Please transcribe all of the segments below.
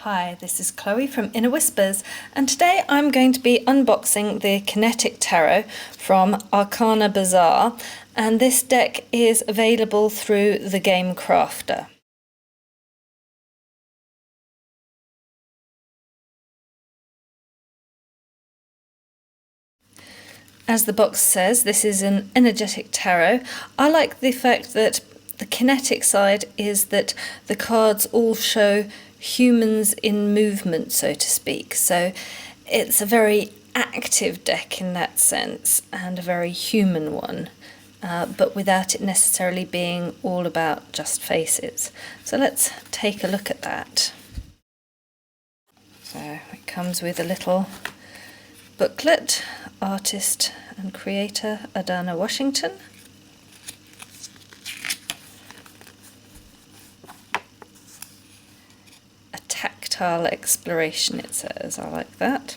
Hi, this is Chloe from Inner Whispers, and today I'm going to be unboxing the Kinetic Tarot from Arcana Bazaar, and this deck is available through the Game Crafter. As the box says, this is an energetic tarot. I like the fact that the kinetic side is that the cards all show humans in movement, so to speak. So it's a very active deck in that sense, and a very human one, but without it necessarily being all about just faces. So let's take a look at that. So it comes with a little booklet, artist and creator Adana Washington. A tactile exploration, it says. I like that.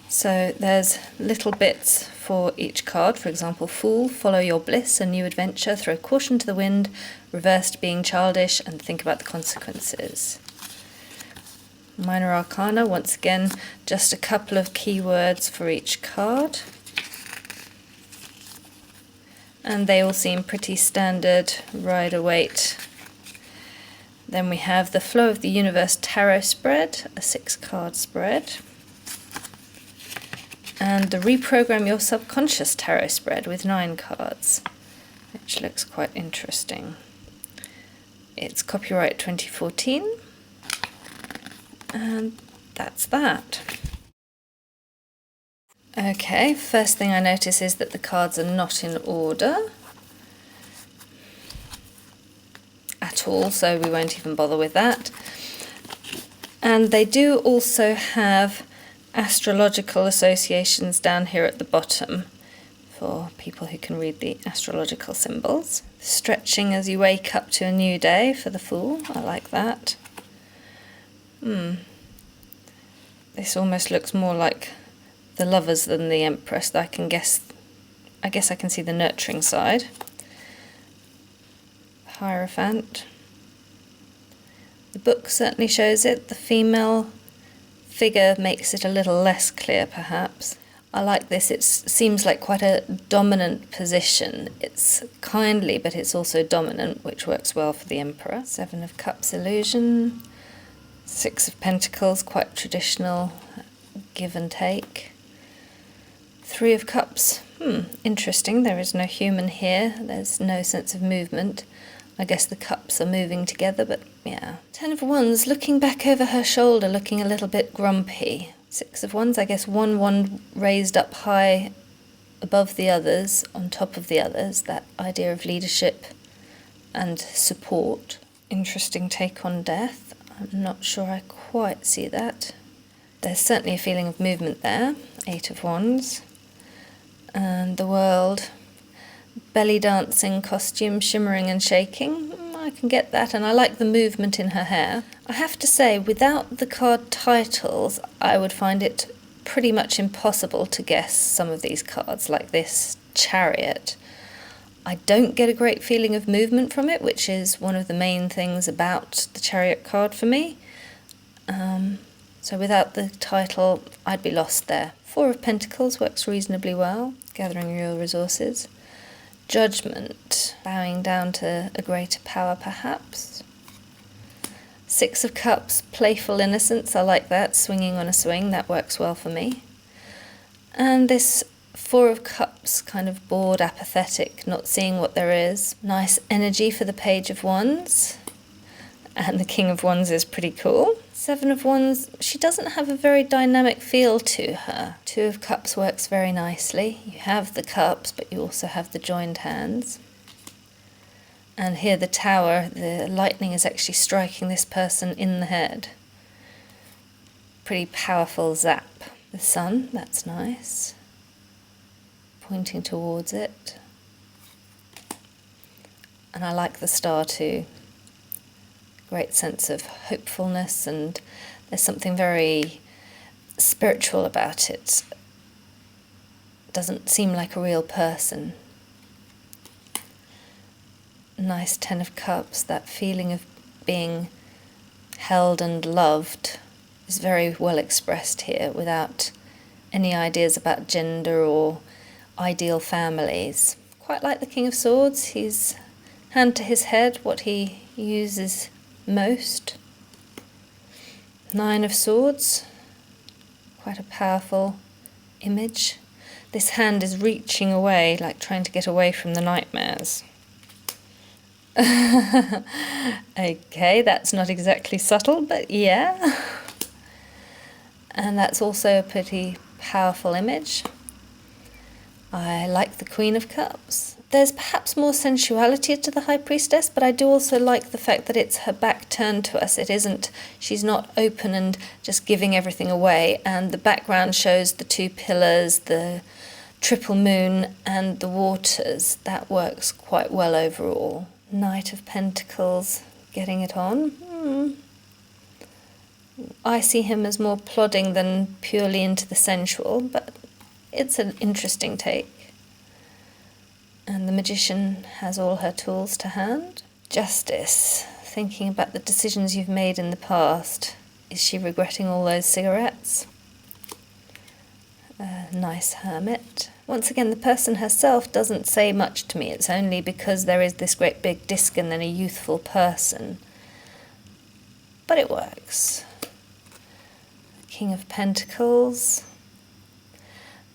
So there's little bits for each card. For example, Fool, follow your bliss, a new adventure, throw caution to the wind, reversed being childish, and think about the consequences. Minor Arcana, once again, just a couple of keywords for each card. And they all seem pretty standard, Rider-Waite. Then we have the Flow of the Universe Tarot spread, a 6-card spread. And the Reprogram Your Subconscious Tarot spread with 9 cards, which looks quite interesting. It's copyright 2014. And that's that. Okay, first thing I notice is that the cards are not in order at all, so we won't even bother with that. And they do also have astrological associations down here at the bottom for people who can read the astrological symbols. Stretching as you wake up to a new day for the Fool, I like that. This almost looks more like the Lovers than the Empress. I guess I can see the nurturing side. Hierophant. The book certainly shows it. The female figure makes it a little less clear, perhaps. I like this. It seems like quite a dominant position. It's kindly, but it's also dominant, which works well for the Emperor. 7 of Cups illusion. 6 of Pentacles, quite traditional, give and take. 3 of Cups, interesting, there is no human here, there's no sense of movement. I guess the cups are moving together, but yeah. 10 of Wands, looking back over her shoulder, looking a little bit grumpy. 6 of Wands, I guess one raised up high above the others, on top of the others, that idea of leadership and support. Interesting take on death. I'm not sure I quite see that. There's certainly a feeling of movement there. 8 of Wands. And the World. Belly dancing costume, shimmering and shaking. I can get that, and I like the movement in her hair. I have to say, without the card titles, I would find it pretty much impossible to guess some of these cards, like this Chariot. I don't get a great feeling of movement from it, which is one of the main things about the Chariot card for me. So without the title, I'd be lost there. 4 of Pentacles works reasonably well, gathering real resources. Judgment, bowing down to a greater power perhaps. 6 of Cups, playful innocence, I like that, swinging on a swing, that works well for me. And this 4 of Cups, kind of bored, apathetic, not seeing what there is. Nice energy for the Page of Wands. And the King of Wands is pretty cool. 7 of Wands, she doesn't have a very dynamic feel to her. 2 of Cups works very nicely. You have the cups, but you also have the joined hands. And here the Tower, the lightning is actually striking this person in the head. Pretty powerful zap. The Sun, that's nice. Pointing towards it. And I like the Star too. Great sense of hopefulness, and there's something very spiritual about it. Doesn't seem like a real person. Nice 10 of Cups, that feeling of being held and loved is very well expressed here without any ideas about gender or ideal families. Quite like the King of Swords, he's hand to his head, what he uses most. Nine of Swords, quite a powerful image. This hand is reaching away, like trying to get away from the nightmares. Okay, that's not exactly subtle, but yeah. And that's also a pretty powerful image. I like the Queen of Cups. There's perhaps more sensuality to the High Priestess, but I do also like the fact that it's her back turned to us. She's not open and just giving everything away, and the background shows the two pillars, the triple moon and the waters. That works quite well overall. Knight of Pentacles, getting it on. I see him as more plodding than purely into the sensual, but it's an interesting take. And the Magician has all her tools to hand. Justice, thinking about the decisions you've made in the past. Is she regretting all those cigarettes? Nice Hermit. Once again, the person herself doesn't say much to me. It's only because there is this great big disc and then a youthful person. But it works. King of Pentacles.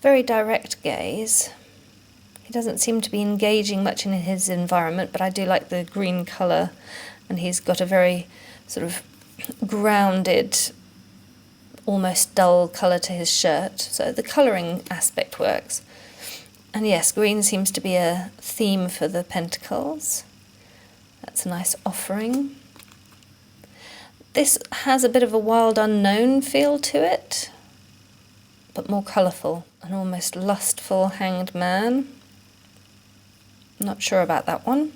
Very direct gaze. He doesn't seem to be engaging much in his environment, but I do like the green colour, and he's got a very sort of grounded, almost dull colour to his shirt, so the colouring aspect works. And yes, green seems to be a theme for the Pentacles. That's a nice offering. This has a bit of a wild unknown feel to it, but more colourful. An almost lustful Hanged Man. Not sure about that one.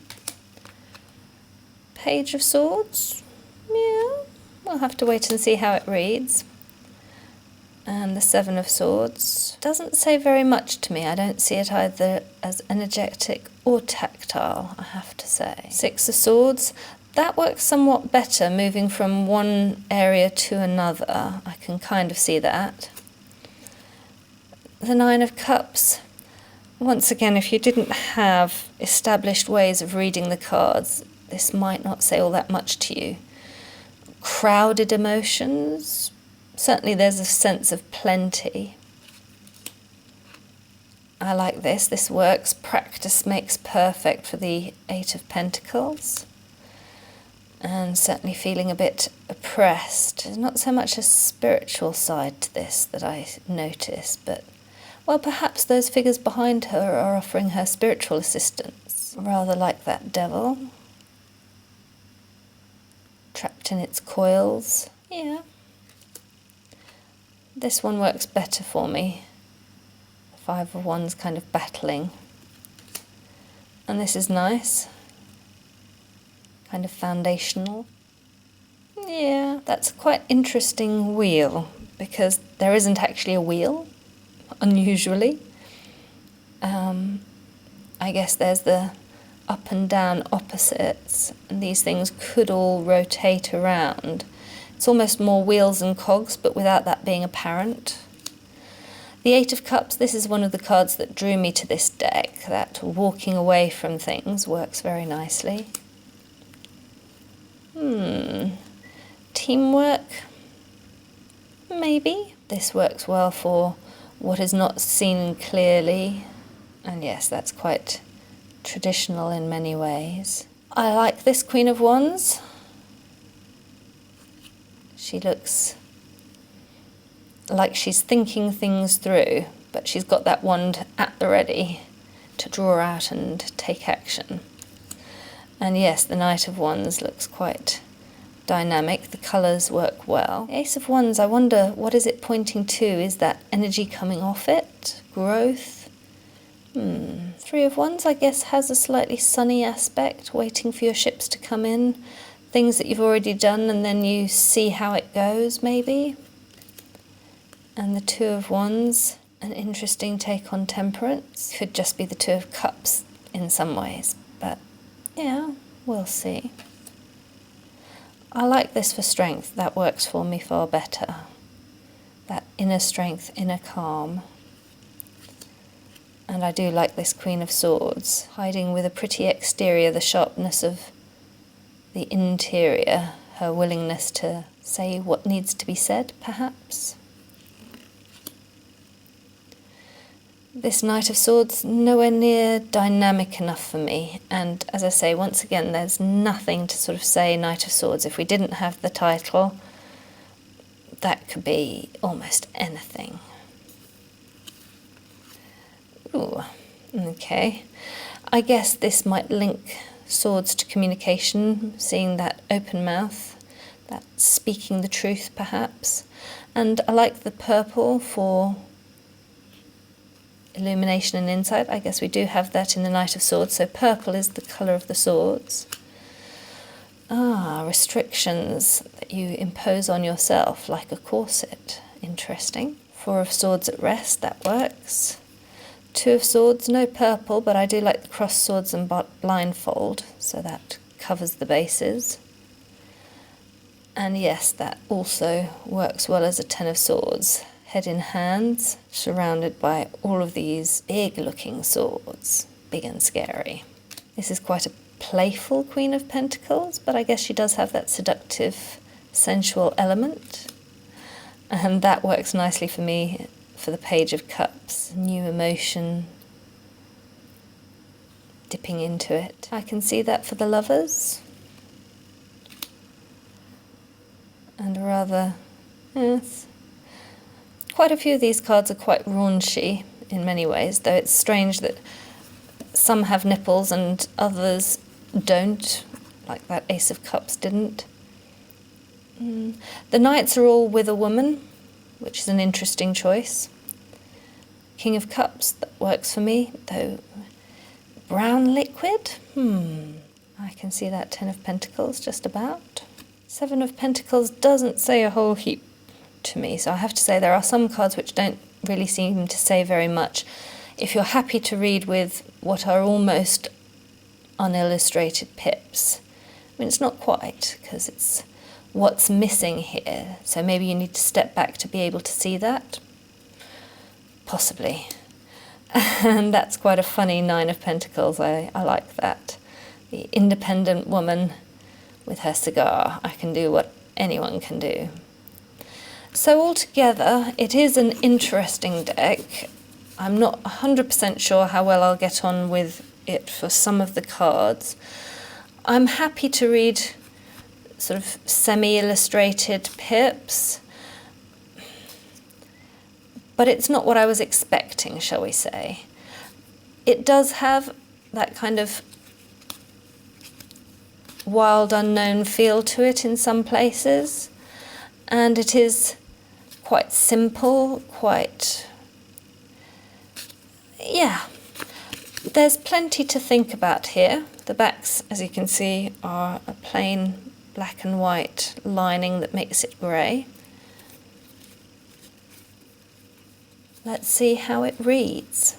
Page of Swords. Yeah, we'll have to wait and see how it reads. And the Seven of Swords. Doesn't say very much to me. I don't see it either as energetic or tactile, I have to say. Six of Swords. That works somewhat better, moving from one area to another. I can kind of see that. The Nine of Cups. Once again, if you didn't have established ways of reading the cards, this might not say all that much to you. Crowded emotions. Certainly there's a sense of plenty. I like this. This works. Practice makes perfect for the Eight of Pentacles. And certainly feeling a bit oppressed. There's not so much a spiritual side to this that I notice, but well, perhaps those figures behind her are offering her spiritual assistance. Rather like that devil. Trapped in its coils. Yeah. This one works better for me. The Five of Wands kind of battling. And this is nice. Kind of foundational. Yeah, that's a quite interesting wheel, because there isn't actually a wheel. Unusually. I guess there's the up and down opposites, and these things could all rotate around. It's almost more wheels and cogs, but without that being apparent. The Eight of Cups, this is one of the cards that drew me to this deck. That walking away from things works very nicely. Teamwork? Maybe. This works well for what is not seen clearly. And yes, that's quite traditional in many ways. I like this Queen of Wands. She looks like she's thinking things through, but she's got that wand at the ready to draw out and take action. And yes, the Knight of Wands looks quite dynamic. The colours work well. The Ace of Wands, I wonder, what is it pointing to? Is that energy coming off it? Growth? Three of Wands, I guess, has a slightly sunny aspect, waiting for your ships to come in. Things that you've already done, and then you see how it goes, maybe. And the Two of Wands, an interesting take on temperance. Could just be the Two of Cups in some ways, but yeah, we'll see. I like this for strength. That works for me far better. That inner strength, inner calm. And I do like this Queen of Swords, hiding with a pretty exterior the sharpness of the interior, her willingness to say what needs to be said, perhaps. This Knight of Swords, nowhere near dynamic enough for me, and as I say, once again, there's nothing to sort of say Knight of Swords. If we didn't have the title, that could be almost anything. Ooh, okay. I guess this might link swords to communication, seeing that open mouth, that speaking the truth perhaps. And I like the purple for illumination and insight. I guess we do have that in the Knight of Swords, so purple is the colour of the swords. Ah, restrictions that you impose on yourself, like a corset. Interesting. Four of Swords at rest, that works. Two of Swords, no purple, but I do like the cross swords and blindfold, so that covers the bases. And yes, that also works well as a Ten of Swords. Head in hands, surrounded by all of these big-looking swords, big and scary. This is quite a playful Queen of Pentacles, but I guess she does have that seductive, sensual element. And that works nicely for me for the Page of Cups. New emotion, dipping into it. I can see that for the Lovers. And rather, yes, quite a few of these cards are quite raunchy in many ways, though it's strange that some have nipples and others don't, like that Ace of Cups didn't. The Knights are all with a woman, which is an interesting choice. King of Cups, that works for me, though brown liquid? I can see that Ten of Pentacles just about. Seven of Pentacles doesn't say a whole heap to me, so I have to say there are some cards which don't really seem to say very much. If you're happy to read with what are almost unillustrated pips, I mean, it's not quite, because it's what's missing here, so maybe you need to step back to be able to see that. Possibly. And that's quite a funny Nine of Pentacles. I like that. The independent woman with her cigar. I can do what anyone can do. So altogether, it is an interesting deck. I'm not 100% sure how well I'll get on with it for some of the cards. I'm happy to read sort of semi-illustrated pips, but it's not what I was expecting, shall we say. It does have that kind of wild unknown feel to it in some places, and it is quite simple, yeah. There's plenty to think about here. The backs, as you can see, are a plain black and white lining that makes it grey. Let's see how it reads.